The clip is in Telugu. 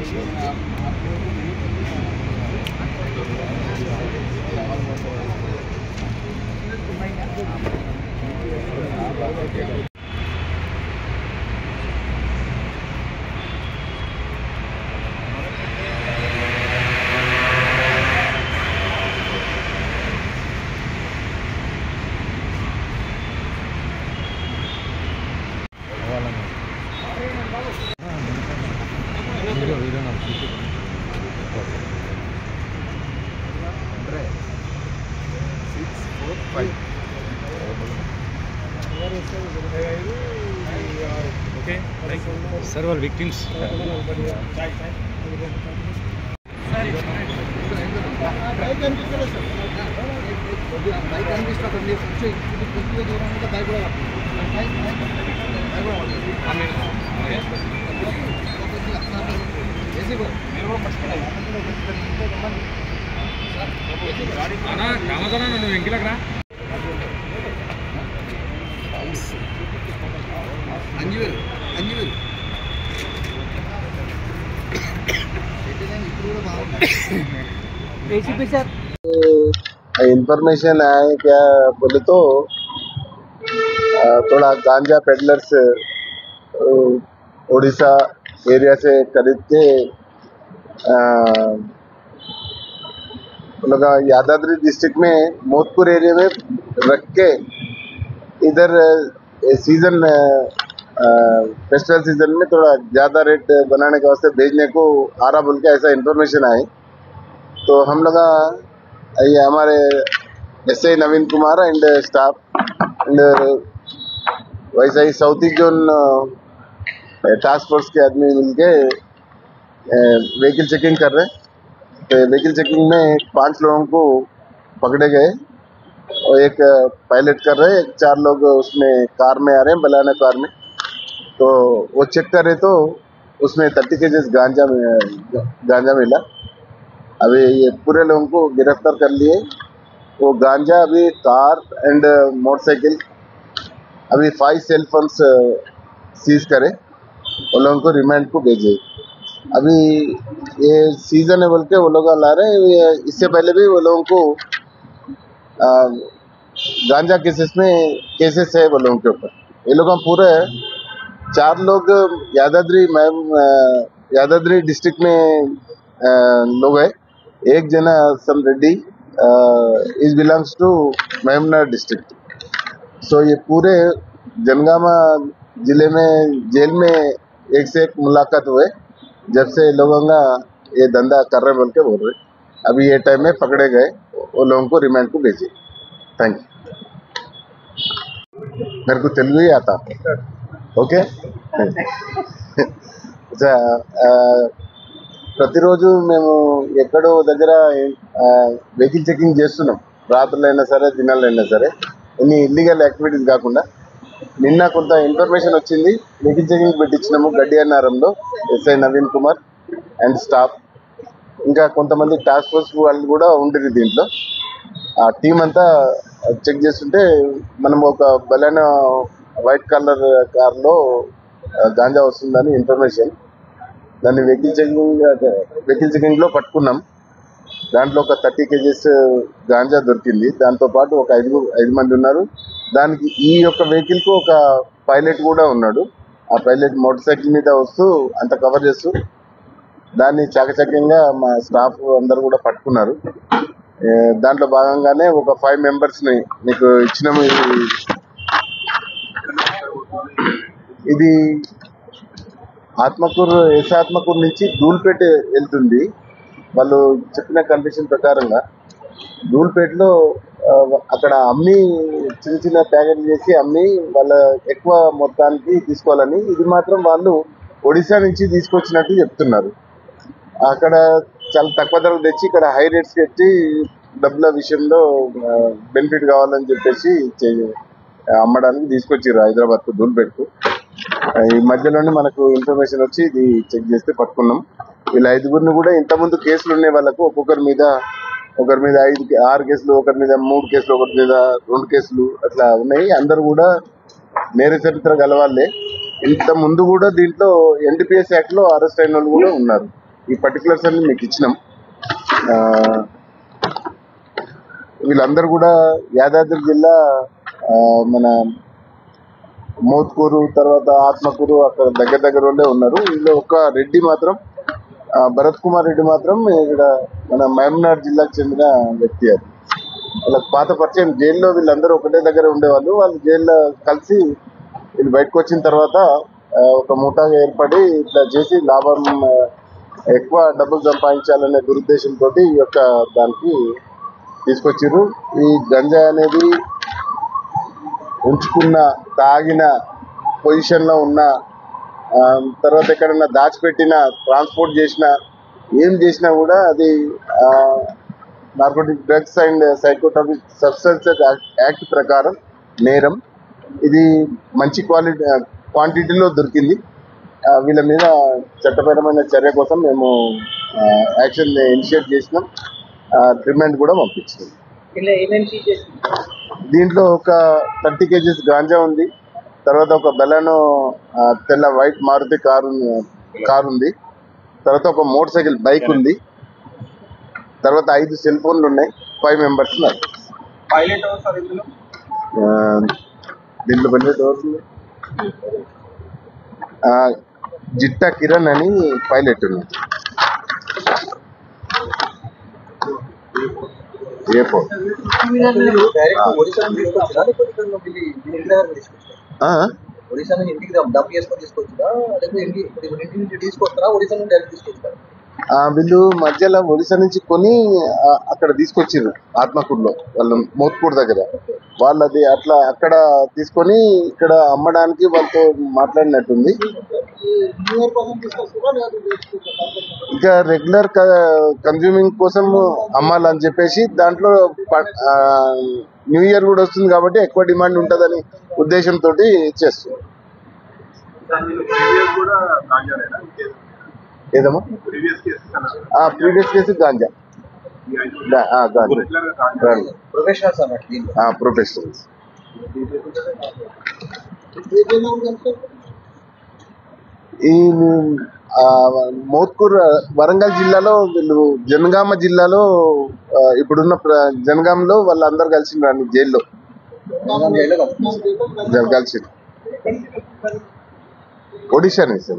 Okay, thank you. Several victims. Information है क्या बोले तो थोड़ा गांजा पेडलर्स उड़ीसा एरिया से खरीद के लोग यादाद्री डिस्ट्रिक्ट में मोदपुर एरिया में रख के इधर सीजन फेस्टिवल सीजन में थोड़ा ज़्यादा रेट बनाने के वास्ते भेजने को आ रहा बोल के ऐसा इंफॉर्मेशन आए। तो हम लोग ये हमारे SI Naveen Kumar and staff and वैसा ही south east zone task force के आदमी मिलके व्हीकल चेकिंग कर रहे हैं। तो व्हीकल चेकिंग में 5 लोगों को पकड़े गए और एक पायलट कर रहे हैं, 4 लोग उसमें कार में आ रहे हैं, बलाना कार में। तो वो चेक कर रहे तो उसमें 30 केजीज गांजा मिला। अभी ये पूरे लोगों को गिरफ्तार कर लिए। वो गांजा अभी कार एंड मोटरसाइकिल अभी 5 सेल फोन्स सीज करे, वो लोगों को रिमांड को भेजे। अभी ये सीजन है बोल के वो लोग ला रहे हैं। इससे पहले भी वो लोगों को गांजा केसेस है वो लोगों के ऊपर। ये लोग हम पूरे 4 लोग यादाद्री डिस्ट्रिक्ट में लोग है। एक जना some Reddy is belongs to महमनार डिस्ट्रिक्ट। सो ये पूरे जनगामा जिले में जेल में एक से एक मुलाकात हुए जब से लोगों का ये धंधा कर रहे बोल के बोल रहे। अभी ये टाइम में पकड़े गए, वो लोगों को रिमांड को भेजे। Thank you. मेरे को तेलुगु ही आता, ఓకే ప్రతిరోజు మేము ఎక్కడో దగ్గర వెహికల్ చెకింగ్ చేస్తున్నాం, రాత్రులైనా సరే దినాలైనా సరే, ఎన్ని ఇల్లీగల్ యాక్టివిటీస్ కాకుండా. నిన్న కొంత ఇన్ఫర్మేషన్ వచ్చింది, వెహికల్ చెకింగ్ పెట్టించినాము గడ్డియానారంలో SI Naveen Kumar and staff, ఇంకా కొంతమంది టాస్క్ ఫోర్స్ వాళ్ళు కూడా ఉండేది దీంట్లో. ఆ టీం అంతా చెక్ చేస్తుంటే మనం ఒక బలానా వైట్ కలర్ కార్లో గాంజా వస్తుందని ఇన్ఫర్మేషన్. దాన్ని వెహికల్ చెకింగ్లో పట్టుకున్నాం. దాంట్లో ఒక 30 కేజీస్ గాంజా దొరికింది. దాంతోపాటు ఒక 5 మంది ఉన్నారు. దానికి ఈ యొక్క వెహికల్కు ఒక పైలట్ కూడా ఉన్నాడు. ఆ పైలట్ మోటార్ సైకిల్ మీద వస్తూ అంత కవర్ చేస్తూ దాన్ని చాకచక్యంగా మా స్టాఫ్ అందరు కూడా పట్టుకున్నారు. దాంట్లో భాగంగానే ఒక 5 మెంబర్స్ని మీకు ఇచ్చినాము. ఇది ఆత్మకూరు నుంచి ధూల్పేట వెళ్తుంది. వాళ్ళు చెప్పిన కండిషన్ ప్రకారంగా ధూల్పేటలో అక్కడ అమ్మి చిన్న చిన్న ప్యాకెట్లు చేసి అమ్మి వాళ్ళ ఎక్కువ మొత్తానికి తీసుకోవాలని, ఇది మాత్రం వాళ్ళు ఒడిశా నుంచి తీసుకొచ్చినట్టు చెప్తున్నారు. అక్కడ చాలా తక్కువ ధరలు తెచ్చి ఇక్కడ హై రేట్స్ పెట్టి డబ్బుల విషయంలో బెనిఫిట్ కావాలని చెప్పేసి అమ్మడానికి తీసుకొచ్చారు హైదరాబాద్కు, ధూల్పేటకు. ఈ మధ్యలోనే మనకు ఇన్ఫర్మేషన్ వచ్చి ఇది చెక్ చేస్తే పట్టుకున్నాం. వీళ్ళ 5గురిని కూడా ఇంతకుముందు కేసులు ఉన్నాయి వాళ్ళకు. ఒకరి మీద 6 కేసులు, ఒకరి మీద 3 కేసులు, ఒకరి మీద 2 కేసులు అట్లా ఉన్నాయి. అందరు కూడా నేర చరిత్ర గలవాళ్ళే. ఇంత ముందు కూడా దీంట్లో NDPS యాక్ట్లో అరెస్ట్ అయిన వాళ్ళు కూడా ఉన్నారు. ఈ పర్టికులర్స్ అన్ని మీకు ఇచ్చినాం. వీళ్ళందరూ కూడా యాదాద్రి జిల్లా మన మోత్కూరు తర్వాత ఆత్మకూరు అక్కడ దగ్గర దగ్గర వాళ్ళే ఉన్నారు. వీళ్ళు ఒక రెడ్డి మాత్రం భరత్ కుమార్ రెడ్డి మాత్రం ఇక్కడ మన మహబూబ్నగర్ జిల్లాకు చెందిన వ్యక్తి. అది వాళ్ళకి పాత పరిచయం. జైల్లో వీళ్ళందరూ ఒకటే దగ్గర ఉండేవాళ్ళు. వాళ్ళు జైల్లో కలిసి వీళ్ళు బయటకు వచ్చిన తర్వాత ఒక ముఠాగా ఏర్పడి ఇట్లా చేసి లాభం ఎక్కువ డబ్బులు సంపాదించాలనే దురుద్దేశంతో ఈ యొక్క దానికి తీసుకొచ్చారు. ఈ గంజా అనేది ఉంచుకున్న తాగిన పొజిషన్లో ఉన్న తర్వాత ఎక్కడన్నా దాచిపెట్టిన ట్రాన్స్పోర్ట్ చేసిన ఏం చేసినా కూడా అది narcotic drugs and psychotropic substances act ప్రకారం నేరం. ఇది మంచి క్వాంటిటీలో దొరికింది. వీళ్ళ మీద చట్టపరమైన చర్య కోసం మేము యాక్షన్ ఇనిషియేట్ చేసినాం. రిమాండ్ కూడా పంపించినాం. దీంట్లో ఒక 30 kgs గాంజా ఉంది. తర్వాత ఒక బెలానో తెల్ల వైట్ మారుతి కారు ఉంది. తర్వాత ఒక మోటార్ సైకిల్ బైక్ ఉంది. తర్వాత 5 సెల్ ఫోన్లు ఉన్నాయి. 5 members ఉన్నారు. దీంట్లో పైలట్ ఎవరు? జిట్టా కిరణ్ అని పైలట్ ఉన్నారు. ఎయిర్పోర్ట్ ఒడిశా నుంచి ఇంటికి డబ్బు చేసుకొని తీసుకొచ్చుదా లేకపోతే ఇంటి నుంచి తీసుకొస్తారా ఒడిశా నుండి డైరెక్ట్ తీసుకొస్తారా? వీళ్ళు మధ్యలో ఒడిశా నుంచి కొని అక్కడ తీసుకొచ్చారు ఆత్మకూరులో. వాళ్ళు మోత్కూరు దగ్గర వాళ్ళది అట్లా అక్కడ తీసుకొని ఇక్కడ అమ్మడానికి వాళ్ళతో మాట్లాడినట్టుంది. ఇంకా రెగ్యులర్ కన్జ్యూమింగ్ కోసం అమ్మాలని చెప్పేసి దాంట్లో న్యూ ఇయర్ కూడా వస్తుంది కాబట్టి ఎక్కువ డిమాండ్ ఉంటుందని ఉద్దేశంతో చేస్తుంది. ఏదమ్మా ప్రీవియస్ కేసు గాంజా ప్రొఫెషనల్స్. ఈ మోత్కూర్ వరంగల్ జిల్లాలో వీళ్ళు జనగామ జిల్లాలో ఇప్పుడున్న జనగాంలో వాళ్ళందరూ కలిసిండ్రు జైల్లో కలిసి ఒడిశా నుంచి.